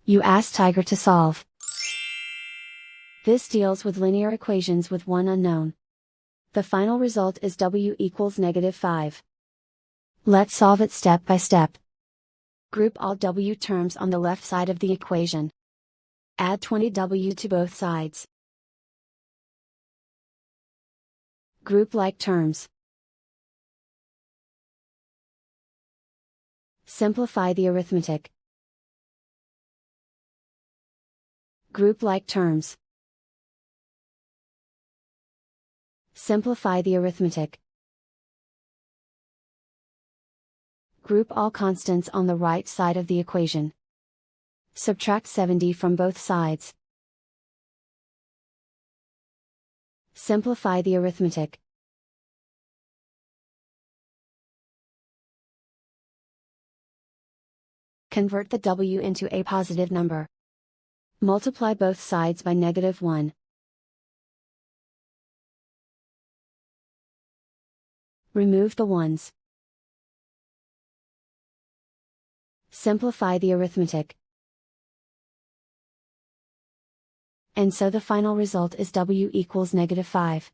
You ask Tiger to solve. This deals with linear equations with one unknown. The final result is w equals -5. Let's solve it step by step. Group all w terms on the left side of the equation. Add 20w to both sides. Group like terms. Simplify the arithmetic. Group like terms. Simplify the arithmetic. Group all constants on the right side of the equation. Subtract 70 from both sides. Simplify the arithmetic. Convert the w into a positive number. Multiply both sides by -1. Remove the ones. Simplify the arithmetic. And so the final result is w equals -5.